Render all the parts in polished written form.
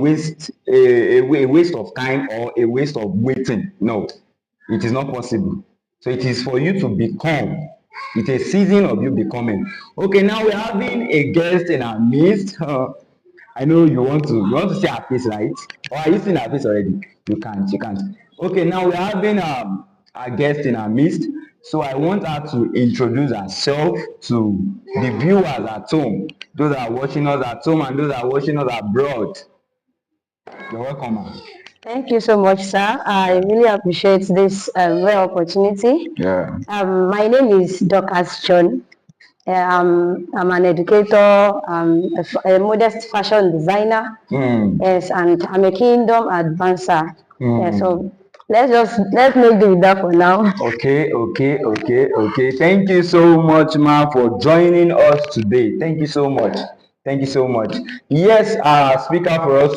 a waste of time or a waste of waiting. No, it is not possible. So it is for you to become. It's a season of you becoming. Okay, now we're having a guest in our midst. I know you want to see our face, right? Or are you seeing our face already? You can't. Okay, now we're having a guest in our midst. So I want her to introduce herself to the viewers at home, those that are watching us at home and those that are watching us abroad. You're welcome, ma'am. Thank you so much, sir. I really appreciate this rare opportunity. Yeah. My name is Dorcas John. I'm an educator, a modest fashion designer, yes, and I'm a kingdom advancer. Yeah, so let's make do with that for now. Okay. Thank you so much, ma'am, for joining us today. Thank you so much. Yes, our speaker for us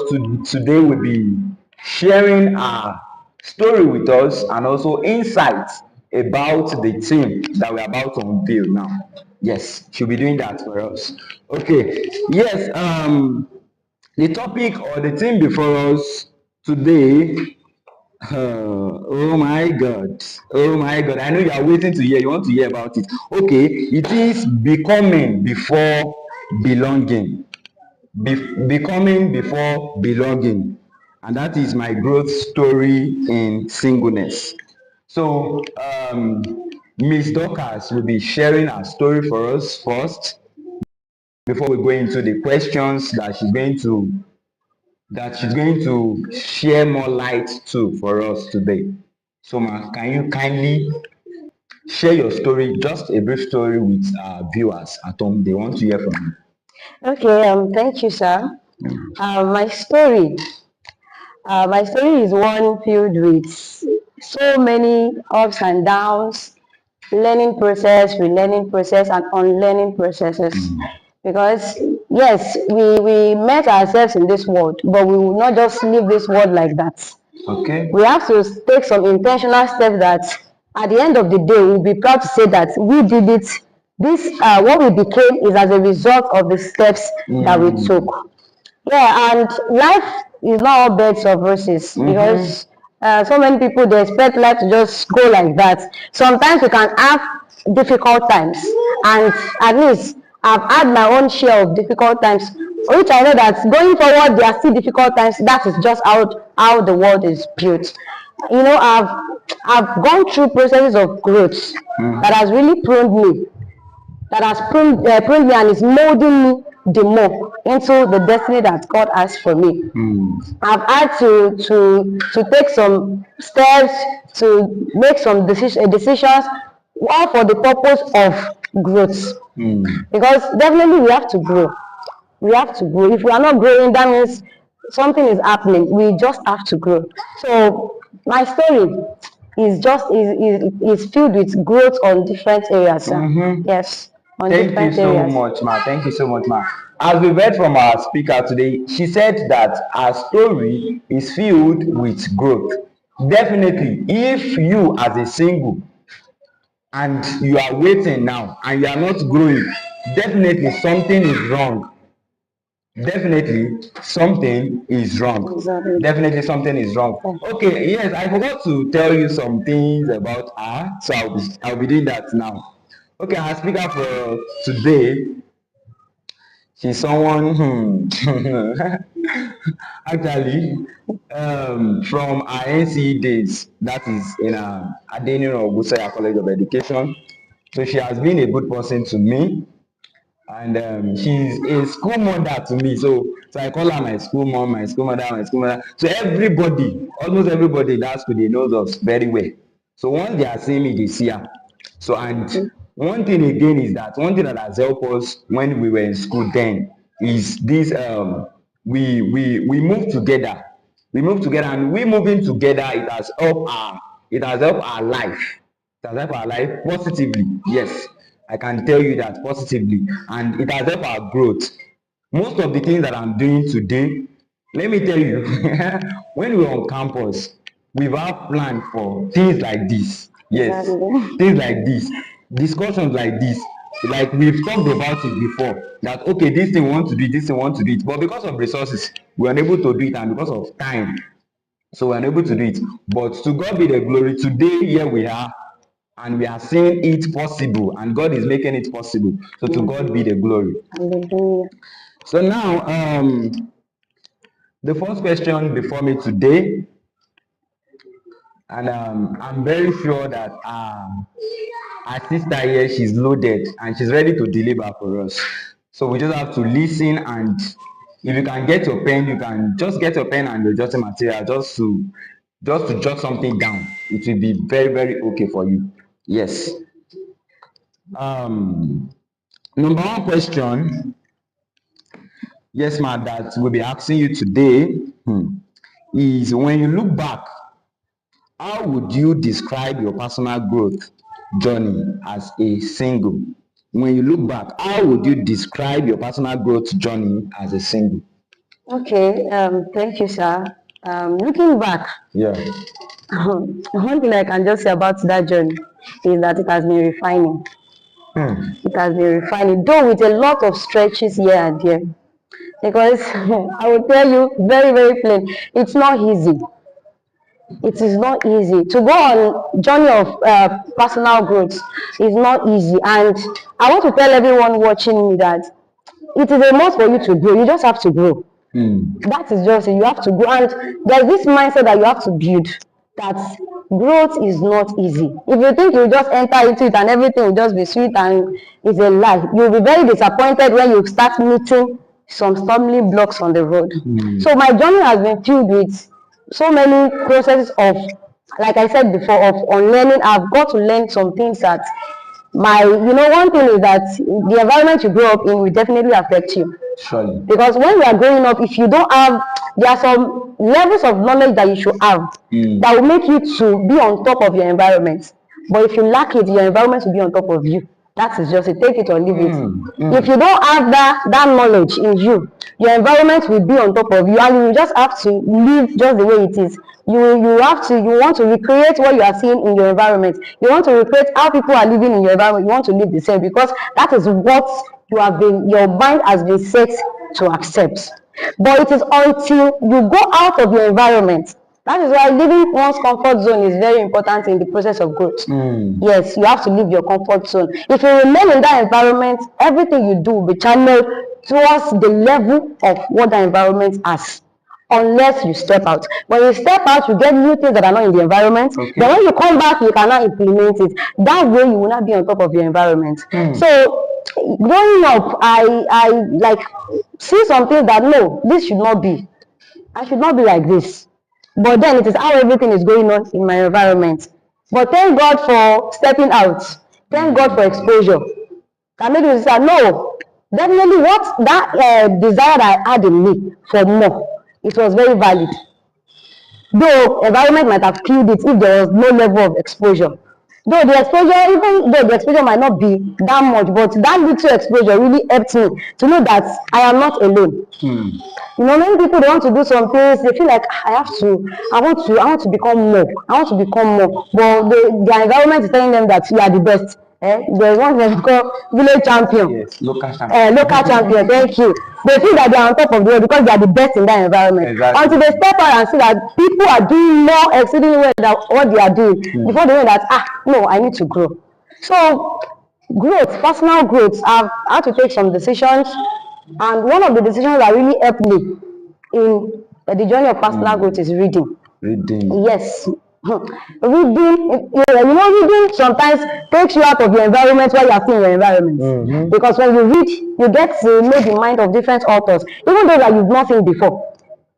today will be sharing a story with us and also insights about the theme that we're about to unveil now. Yes, she'll be doing that for us. Okay. Yes, the topic or the theme before us today. Oh my God. I know you are waiting to hear. You want to hear about it. Okay, it is becoming before belonging. Becoming before belonging. And that is my growth story in singleness. So, Miss Dorcas will be sharing her story for us first before we go into the questions that she's going to share more light to for us today. So, ma, can you kindly share your story, just a brief story with our viewers at home? They want to hear from you. Okay, thank you, sir. My story is one filled with so many ups and downs, learning process, relearning process, and unlearning processes. Because yes, we met ourselves in this world, but we will not just leave this world like that. Okay. We have to take some intentional steps that at the end of the day, we'll be proud to say that we did it. This, what we became is as a result of the steps that we took. Yeah, and life is not all beds of roses because so many people, they expect life to just go like that. Sometimes we can have difficult times, and at least I've had my own share of difficult times, which I know that going forward there are still difficult times. That is just how the world is built. You know, I've gone through processes of growth that has really pruned me, that has pruned me and is molding me the more into the destiny that God has for me. I've had to take some steps, to make some decisions, all for the purpose of growth. Because definitely we have to grow. If we are not growing, that means something is happening. We just have to grow. So my story is filled with growth on different areas. Yes. Thank you so much, ma. Thank you so much, ma. As we read from our speaker today, she said that our story is filled with growth. Definitely, if you as a single and you are waiting now and you are not growing, definitely something is wrong. Definitely something is wrong. Exactly. Definitely something is wrong. Okay, yes, I forgot to tell you some things about her, so I'll be doing that now. Okay, our speaker for today, she's someone actually from our NCE days, that is in Adeniran Ogusaya College of Education. So she has been a good person to me, and she's a school mother to me. So I call her my school mom, my school mother. So everybody, almost everybody in that school, they knows us very well. So once they are seeing me, they see her. So and one thing again is that one thing that has helped us when we were in school then is this we moved together. We moved together, and we moving together, it has helped our life. It has helped our life positively. Yes, I can tell you that positively, and it has helped our growth. Most of the things that I'm doing today, let me tell you, when we're on campus, we've had planned for things like this. Yes, things like this, discussions like this. like we've talked about it before, that okay, this thing we want to do it, this thing we want to do it, but because of resources, we're unable to do it, and because of time, so we're unable to do it. But to God be the glory. Today, here we are, and we are seeing it possible, and God is making it possible. So to God be the glory. Hallelujah. So now, the first question before me today, and I'm very sure that our sister here, she's loaded and she's ready to deliver for us. So we just have to listen, and if you can get your pen, you can just get your pen and your jotting material just to jot something down. It will be very, very okay for you. Yes. Number one question, yes, ma'am, that we'll be asking you today is, when you look back, how would you describe your personal growth journey as a single? When you look back, how would you describe your personal growth journey as a single? Okay, thank you, sir. Looking back, Yeah. one thing I can just say about that journey is that it has been refining. It has been refining, though with a lot of stretches here and there. Because I will tell you very, very plain, it's not easy. It is not easy to go on journey of personal growth. It's not easy, and I want to tell everyone watching me that it is a must for you to grow. You just have to grow. That is just it. You have to grow, and there's this mindset that you have to build, that growth is not easy. If you think you just enter into it and everything will just be sweet, and it's a lie. You'll be very disappointed when you start meeting some stumbling blocks on the road. So my journey has been filled with so many processes of, like I said before, of unlearning. I've got to learn some things that one thing is that the environment you grow up in will definitely affect you. Surely. Because when you are growing up, if you don't have, there are some levels of knowledge that you should have that will make you to be on top of your environment. But if you lack it, your environment will be on top of you. That is just it. Take it or leave it. If you don't have that knowledge in you, your environment will be on top of you, and you just have to live just the way it is. You want to recreate what you are seeing in your environment. You want to recreate how people are living in your environment. You want to live the same, because that is what your mind has been set to accept. But it is until you go out of your environment. That is why leaving one's comfort zone is very important in the process of growth. Yes, you have to leave your comfort zone. If you remain in that environment, everything you do will be channeled towards the level of what the environment has, unless you step out. When you step out, you get new things that are not in the environment. Okay. Then when you come back, you cannot implement it. That way, you will not be on top of your environment. So, growing up, I like see something that no, this should not be. I should not be like this. But then it is how everything is going on in my environment. But thank God for stepping out. Thank God for exposure. Can make you say, no, definitely what that desire that I had in me for more, it was very valid. Though environment might have killed it if there was no level of exposure. Though the exposure, even though the exposure might not be that much, but that little exposure really helped me to know that I am not alone. Many people, they want to do some things, they feel like I want to become more. I want to become more. But the environment is telling them that you are the best. There's one thing called village champion. Yes, local champion. Local champion, thank you. They feel that they are on top of the world because they are the best in that environment. Exactly. Until they step out and see that people are doing more exceedingly well than what they are doing, before they know that, no, I need to grow. So, growth, personal growth, I've had to take some decisions, and one of the decisions that really helped me in the journey of personal growth is reading. Reading. Yes. Reading, reading sometimes takes you out of your environment while you are still in your environment. Because when you read, you get to know the mind of different authors, even those that you've not seen before.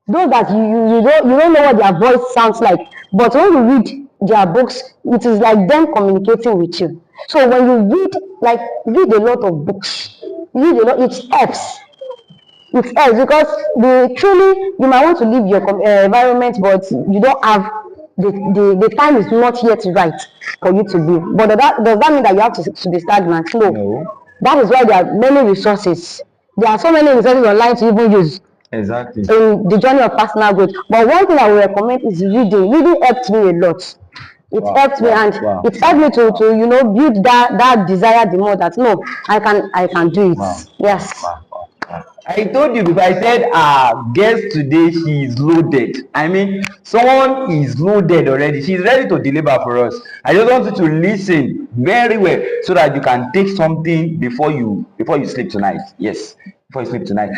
Those that you don't know what their voice sounds like. But when you read their books, it is like them communicating with you. So when you read a lot of books, it helps. It helps because truly you might want to leave your environment, but you don't have the time is not yet right for you to leave. But does that mean that you have to be stagnant? No. That is why there are many resources. There are so many resources online to even use. Exactly. In the journey of personal growth. But one thing I would recommend is reading. Reading helped me a lot. It Wow, helped me, wow, and wow, it helped me to build that desire the more, that no, I can do it. wow, Yes. wow, wow, wow. I told you before, I said our guest today, she is loaded. I mean, someone is loaded already. She's ready to deliver for us. I just want you to listen very well so that you can take something before you sleep tonight. Yes, before you sleep tonight.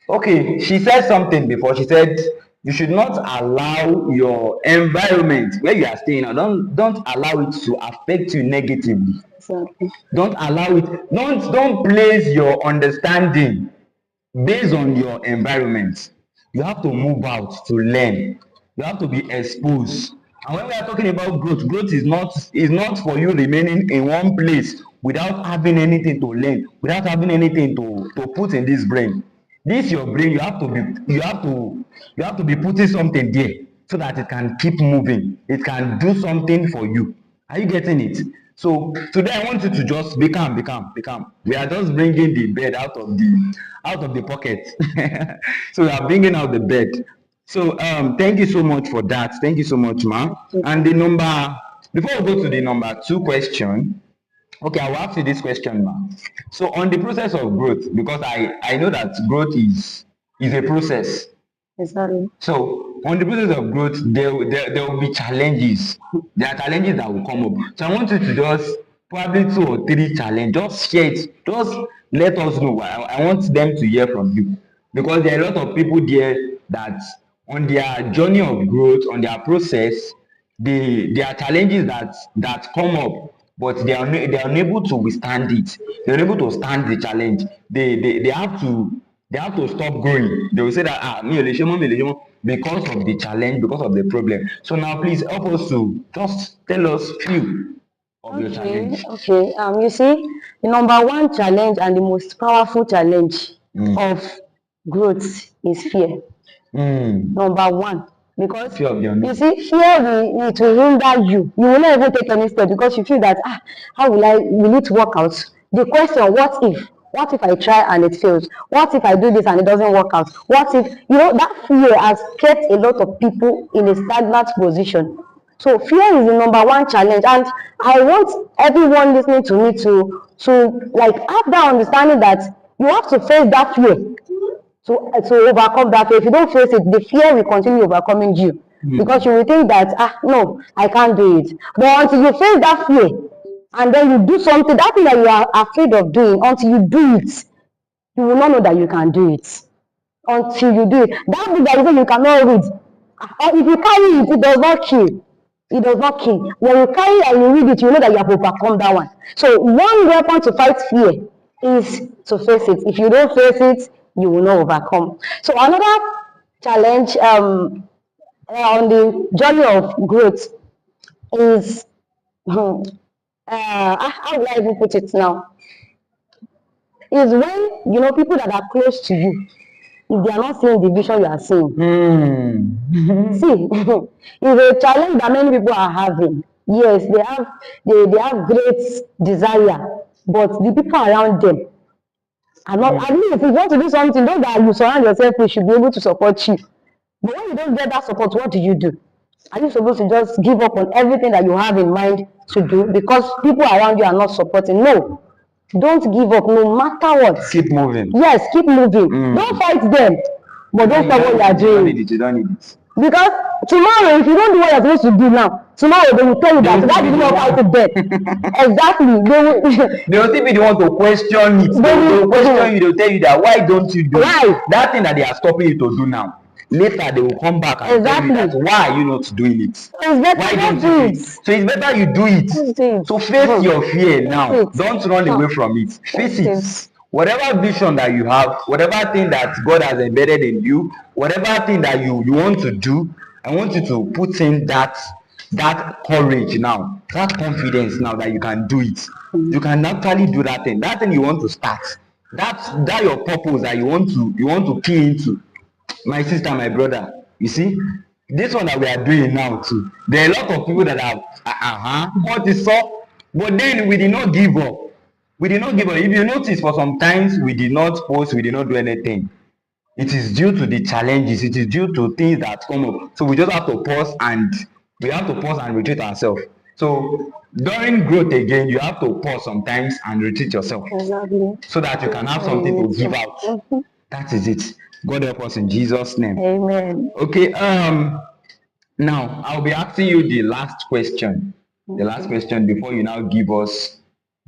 Okay, she said something before. She said you should not allow your environment where you are staying now, don't allow it to affect you negatively. Exactly. Don't allow it. Don't place your understanding based on your environment. You have to move out to learn. You have to be exposed. And when we are talking about growth is not for you remaining in one place without having anything to learn, without having anything to put in this brain. This your brain, you have to be putting something there so that it can keep moving. It can do something for you. Are you getting it? So today I want you to just be calm, be calm, be calm. We are just bringing the bed out of the pocket. So we are bringing out the bed. So thank you so much for that. Thank you so much, ma. And before we go to the number 2 question, okay, I will ask you this question, ma. So on the process of growth, because I know that growth is a process. Exactly. So on the process of growth, there will be challenges. There are challenges that will come up. So I want you to just probably 2 or 3 challenge. Just share it. Just let us know. I want them to hear from you, because there are a lot of people there that on their journey of growth, on their process, there are challenges that come up, but they are unable to withstand it. They are unable to stand the challenge. They have to stop growing. They will say that mi ò lè ṣe mọ́, mi ò lè ṣe mọ́, because of the challenge, because of the problem. So now please help us to just tell us few of your Okay, challenge. okay. You see, the number 1 challenge and the most powerful challenge of growth is fear. Number 1. Because Fear of the unknown. you see, fear it will hinder you. You will not even take any step because you feel that how will it work out? The question, what if? What if I try and it fails? What if I do this and it doesn't work out? What if that fear has kept a lot of people in a stagnant position. So fear is the number 1 challenge, and I want everyone listening to me to like have that understanding that you have to face that fear to overcome that fear. If you don't face it, the fear will continue overcoming you because you will think that no, I can't do it. But until you face that fear and then you do something, that thing that you are afraid of doing, until you do it, you will not know that you can do it. Until you do it, that book that you say you cannot read, if you carry it, it does not kill. It does not kill. When you carry it and you read it, you know that you have overcome that one. So one weapon to fight fear is to face it. If you don't face it, you will not overcome. So another challenge on the journey of growth is how will I even put it now? Is when people that are close to you, if they are not seeing the vision you are seeing. See, it's a challenge that many people are having. Yes, they have great desire, but the people around them are not. At least if you want to do something, those that you surround yourself with should be able to support you. But when you don't get that support, what do? Are you supposed to just give up on everything that you have in mind to do because people around you are not supporting? No. Don't give up no matter what. Keep moving. Yes, keep moving. Don't fight them, but don't stop what you are doing. You don't need it. Because tomorrow, if you don't do what you're supposed to do now, tomorrow they will tell you that why did you not fight it then? Exactly. They will still be the one to question it. They will question you. They will tell you that why don't you do Why? that thing that they are stopping you to do now? Later they will come back and tell you that why are you not doing it? It's better Why you don't do you do it. it? So it's better you do it. So face your fear now. Don't run away from it. Face it. Whatever vision that you have, whatever thing that God has embedded in you, whatever thing that you want to do, I want you to put in that courage now, that confidence now that you can do it. You can actually do that thing. That thing you want to start. That your purpose that you want to key into. My sister, my brother, you see, this one that we are doing now too. There are a lot of people that have what is so, but then we did not give up. We did not give up. If you notice, for some times we did not post, we did not do anything. It is due to the challenges. It is due to things that come up. So we just have to pause and We have to pause and retreat ourselves. So during growth again, you have to pause sometimes and retreat yourself. Exactly. So that you can have something to give out. That is it. God help us in Jesus' name. Amen. Okay, now I'll be asking you the last question. The last question before you now give us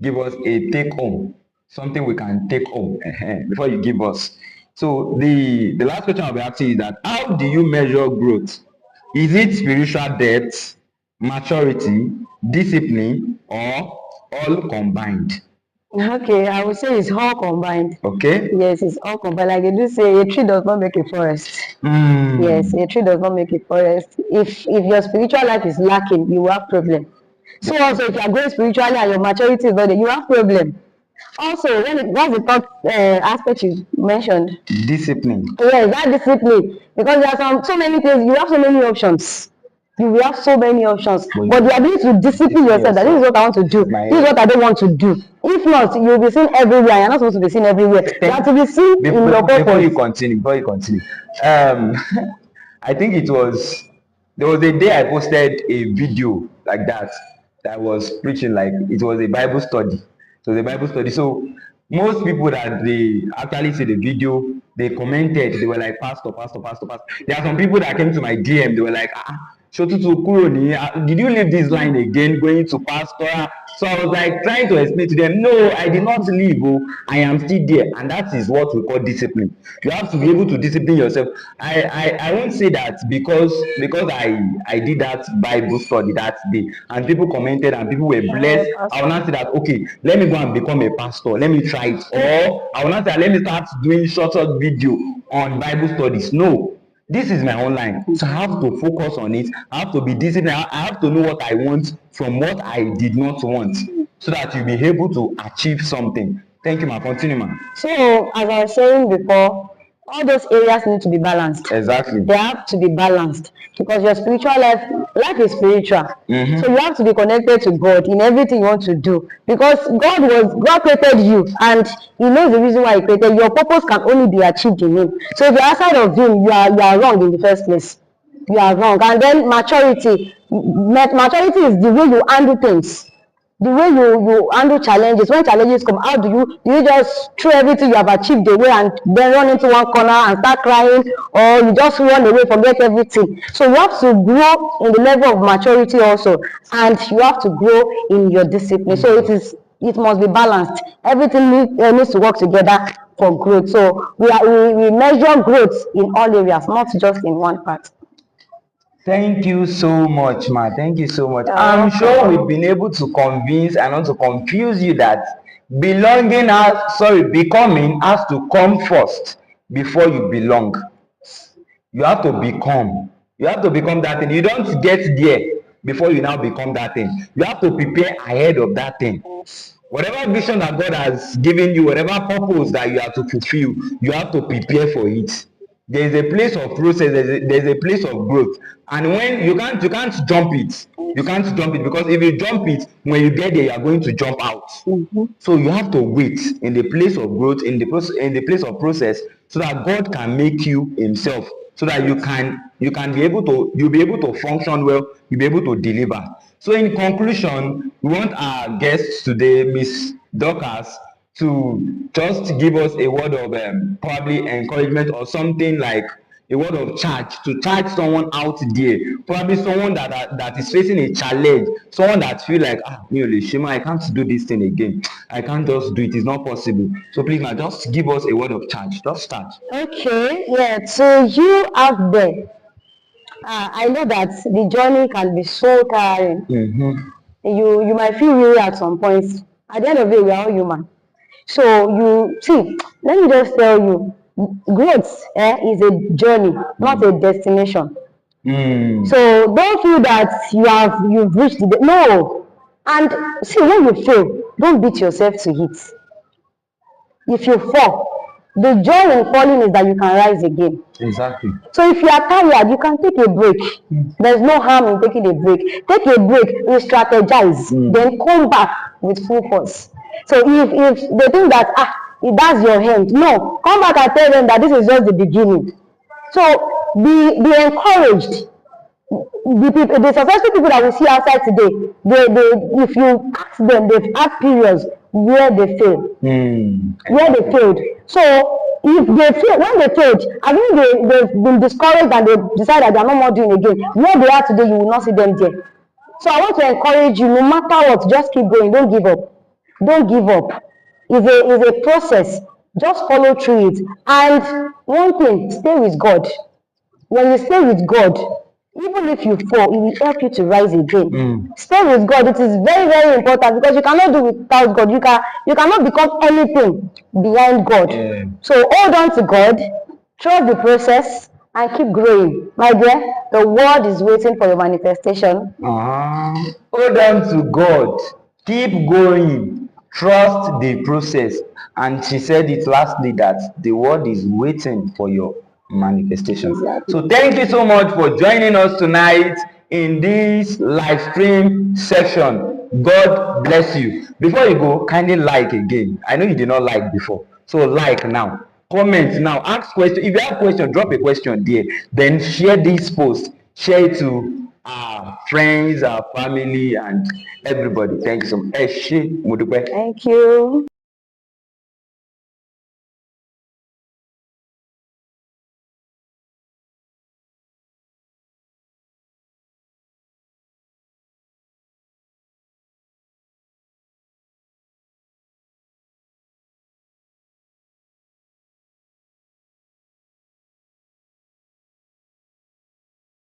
a take home. Something we can take home before you give us. So the last question I'll be asking is that how do you measure growth? Is it spiritual depth, maturity, discipline, or all combined? Okay, I would say it's all combined. Okay. Yes, it's all combined. Like they do say, a tree does not make a forest. Yes, a tree does not make a forest. If your spiritual life is lacking, you will have problem. So also, if you are growing spiritually and your maturity is not there, you have problem. Also, what's the third aspect you mentioned? Discipline. Yes, that discipline. Because there are so many things, you have so many options. You will have so many options. But the ability to discipline yourself, that this is what I want to do. This is what I don't want to do. If not, you will be seen everywhere. You're not supposed to be seen everywhere. You have to be seen in your purpose. Before you continue, I think there was a day I posted a video like that was preaching, like it was a Bible study. So the Bible study. So most people that they actually see the video, they commented, they were like, Pastor. There are some people that came to my DM, they were like, Shotutu Kuroni, did you leave this line again going to pastor? So I was like trying to explain to them, no, I did not leave. Oh, I am still there. And that is what we call discipline. You have to be able to discipline yourself. I won't say that because I did that Bible study that day and people commented and people were blessed. I will not say that, okay, let me go and become a pastor. Let me try it. Or I will not say, let me start doing short video on Bible studies. No. This is my online, so I have to focus on it. I have to be disciplined. I have to know what I want from what I did not want, so that you'll be able to achieve something. Thank you, ma. Continue, ma. So, as I was saying before, all those areas need to be balanced. Exactly. They have to be balanced because your spiritual life is spiritual. So you have to be connected to God in everything you want to do, because God created you and He knows the reason why He created you. Your purpose can only be achieved in Him. So if you're outside of Him, you are wrong in the first place. You are wrong. And then maturity is the way you handle things. The way you handle challenges. When challenges come, how do you just throw everything you have achieved away and then run into one corner and start crying, or you just run away, forget everything? So you have to grow in the level of maturity also, and you have to grow in your discipline. So it must be balanced. Everything needs to work together for growth. So we measure growth in all areas, not just in one part. Thank you so much, ma. Thank you so much. I'm sure we've been able to convince and not to confuse you that becoming has to come first before you belong. You have to become. You have to become that thing. You don't get there before you now become that thing. You have to prepare ahead of that thing. Whatever vision that God has given you, whatever purpose that you have to fulfill, you have to prepare for it. There is a place of process, there's a place of growth, and when you can't jump it. You can't jump it, because if you jump it, when you get there, you are going to jump out. So you have to wait in the place of growth, in the place of process, so that God can make you Himself, so that you'll be able to function well, you'll be able to deliver. So in conclusion, we want our guest today, Miss Dorcas, to just give us a word of probably encouragement, or something like a word of charge, to charge someone out there, probably someone that is facing a challenge, someone that feel like, Shima, I can't do this thing again, I can't just do it, it's not possible. So please, now just give us a word of charge. Just start. Okay, yeah. So you out there, I know that the journey can be so tiring. You might feel weary at some points. At the end of the day, we are all human. So you see, let me just tell you, growth is a journey, not a destination. So don't feel that you've reached no. And see, when you fail, don't beat yourself to it. If you fall, the joy in falling is that you can rise again. Exactly. So if you are tired, you can take a break. There's no harm in taking a break. Take a break, re-strategize, then come back with full force. So if they think that that's your end, no, come back and tell them that this is just the beginning. So be encouraged. the successful people that we see outside today, if you ask them, they've had periods where they fail, where they failed. So if they fail, when they failed, I think they've been discouraged and they decide that they're not more doing again. Where they are today, you will not see them there. So I want to encourage you, no matter what, just keep going. Don't give up. Don't give up. It's a process. Just follow through it. And one thing, stay with God. When you stay with God, even if you fall, it will help you to rise again. Stay with God. It is very, very important because you cannot do without God. You cannot become anything behind God. Yeah. So hold on to God, trust the process, and keep growing. My dear, the world is waiting for your manifestation. Hold on to God. Keep going. Trust the process. And she said it lastly that the world is waiting for your manifestation. Exactly. So thank you so much for joining us tonight in this live stream session. God bless you. Before you go, kindly like again. I know you did not like before. So like now. Comment now. Ask question. If you have question, drop a question there. Then share this post. Share it to our friends, our family, and everybody. Thank you so much. Thank you.